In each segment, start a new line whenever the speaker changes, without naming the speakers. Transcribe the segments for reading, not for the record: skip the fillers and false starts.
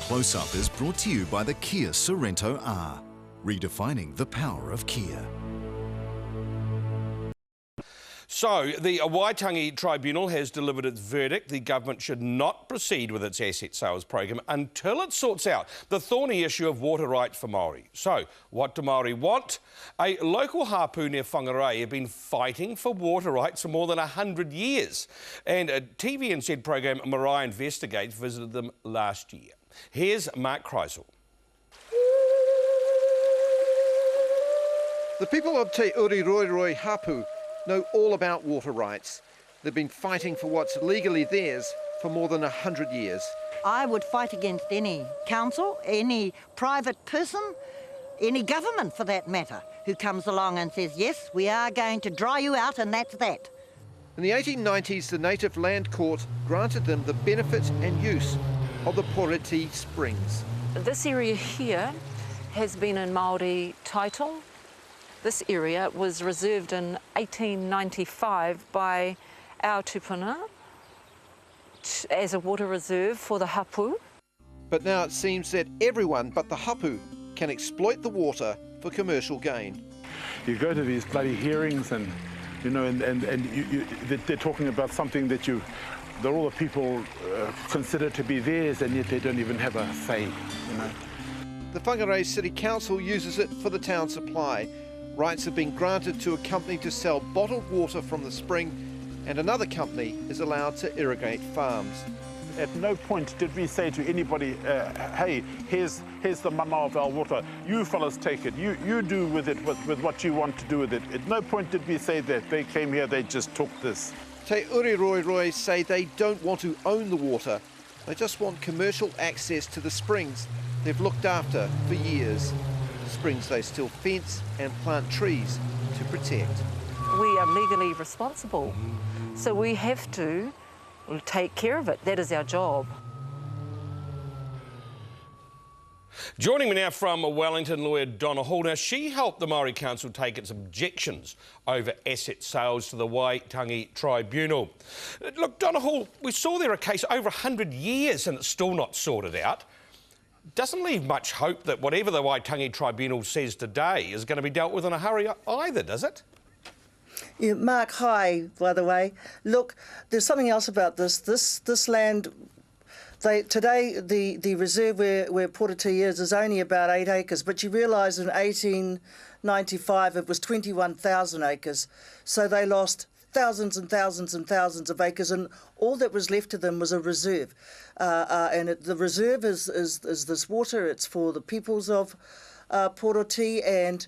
Close Up is brought to you by the Kia Sorento R, redefining the power of Kia.
So, the Waitangi Tribunal has delivered its verdict. The government should not proceed with its asset sales program until it sorts out the thorny issue of water rights for Māori. So, what do Māori want? A local Hapu near Whangarei have been fighting for water rights for more than 100 years. And a TVNZ program, Marae Investigates, visited them last year. Here's Mark Kreisel.
The people of Te Uriroiroi Hapu know all about water rights. They've been fighting for what's legally theirs for more than 100 years.
I would fight against any council, any private person, any government for that matter, who comes along and says, yes, we are going to dry you out and that's that.
In the 1890s, the Native Land Court granted them the benefit and use of the Poroti Springs.
This area here has been in Māori title. This area was reserved in 1895 by our tupuna as a water reserve for the Hapu.
But now it seems that everyone but the Hapu can exploit the water for commercial gain.
You go to these bloody hearings and, you know, they're talking about something that all the people consider to be theirs, and yet they don't even have a say, you know.
The Whangarei City Council uses it for the town supply. Rights have been granted to a company to sell bottled water from the spring, and another company is allowed to irrigate farms.
At no point did we say to anybody, hey, here's the mana of our water, you fellas take it, you do with it with what you want to do with it. At no point did we say that. They came here, they just took this.
Te Uriroiroi say they don't want to own the water, they just want commercial access to the springs they've looked after for years. Springs they still fence and plant trees to protect.
We are legally responsible, so we have to take care of it. That is our job.
Joining me now from Wellington, lawyer Donna Hall. Now, she helped the Māori Council take its objections over asset sales to the Waitangi Tribunal. Look, Donna Hall, we saw there a case over 100 years and it's still not sorted out. Doesn't leave much hope that whatever the Waitangi Tribunal says today is going to be dealt with in a hurry either, does it?
Yeah, Mark, hi, by the way. Look, there's something else about this. This land, today the reserve where Poroti is only about 8 acres, but you realise in 1895 it was 21,000 acres. So they lost thousands and thousands and thousands of acres, and all that was left to them was a reserve. The reserve is this water. It's for the peoples of Poroti, and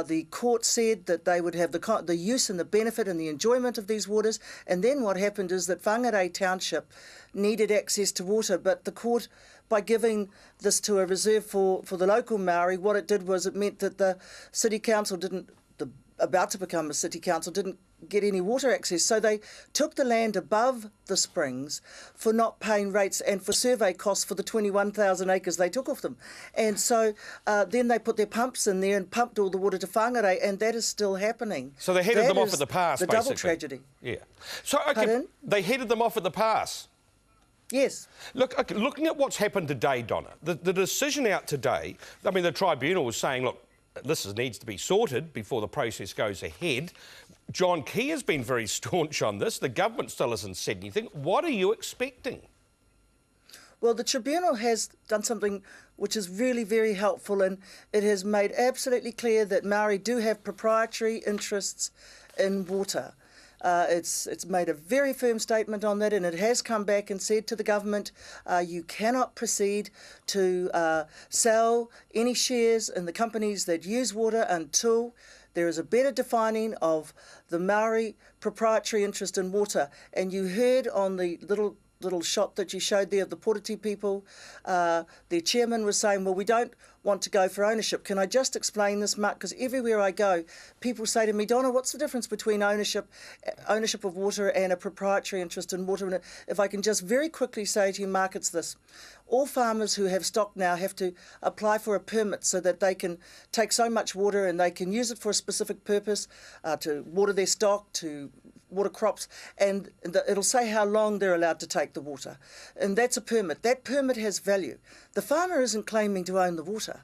the court said that they would have the use and the benefit and the enjoyment of these waters. And then what happened is that Whangarei Township needed access to water, but the court, by giving this to a reserve for the local Maori, what it did was it meant that the city council about to become a city council didn't get any water access, so they took the land above the springs for not paying rates and for survey costs for the 21,000 acres they took off them. And so then they put their pumps in there and pumped all the water to Whangarei, and that is still happening.
So they headed them off at the pass, basically.
The double tragedy.
Yeah. So, okay, they headed them off at the pass.
Yes.
Look, okay, looking at what's happened today, Donna, the decision out today, I mean, the tribunal was saying, look, this needs to be sorted before the process goes ahead. John Key has been very staunch on this. The government still hasn't said anything. What are you expecting?
Well, the tribunal has done something which is really very helpful, and it has made absolutely clear that Maori do have proprietary interests in water. It's made a very firm statement on that, and it has come back and said to the government, you cannot proceed to sell any shares in the companies that use water until there is a better defining of the Maori proprietary interest in water. And you heard on the little shot that you showed there of the Poroti people, their chairman was saying, well, we don't want to go for ownership. Can I just explain this, Mark? Because everywhere I go, people say to me, Donna, what's the difference between ownership of water and a proprietary interest in water? And if I can just very quickly say to you, Mark, it's this. All farmers who have stock now have to apply for a permit so that they can take so much water and they can use it for a specific purpose, to water their stock, to water crops, and it'll say how long they're allowed to take the water. And that's a permit. That permit has value. The farmer isn't claiming to own the water.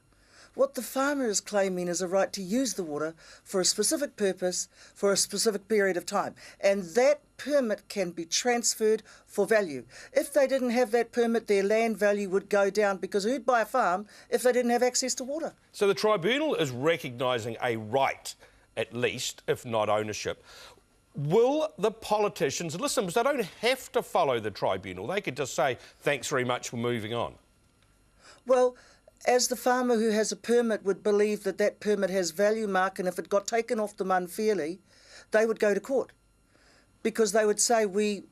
What the farmer is claiming is a right to use the water for a specific purpose for a specific period of time. And that permit can be transferred for value. If they didn't have that permit, their land value would go down, because who'd buy a farm if they didn't have access to water?
So the tribunal is recognising a right, at least, if not ownership. Will the politicians listen? Because they don't have to follow the tribunal. They could just say, thanks very much, we're moving on.
Well, as the farmer who has a permit would believe that that permit has value, Mark, and if it got taken off them unfairly, they would go to court. Because they would say, we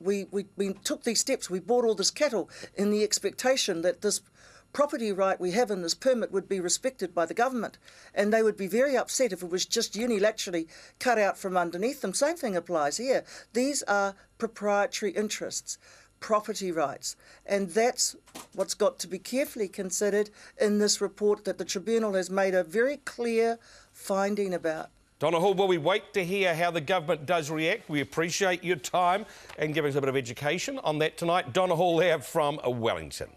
took these steps, we bought all this cattle in the expectation that this property right we have in this permit would be respected by the government. And they would be very upset if it was just unilaterally cut out from underneath them. Same thing applies here. These are proprietary interests, property rights, and that's what's got to be carefully considered in this report that the Tribunal has made a very clear finding about.
Donna Hall, will we wait to hear how the government does react? We appreciate your time and giving us a bit of education on that tonight. Donna Hall there from Wellington.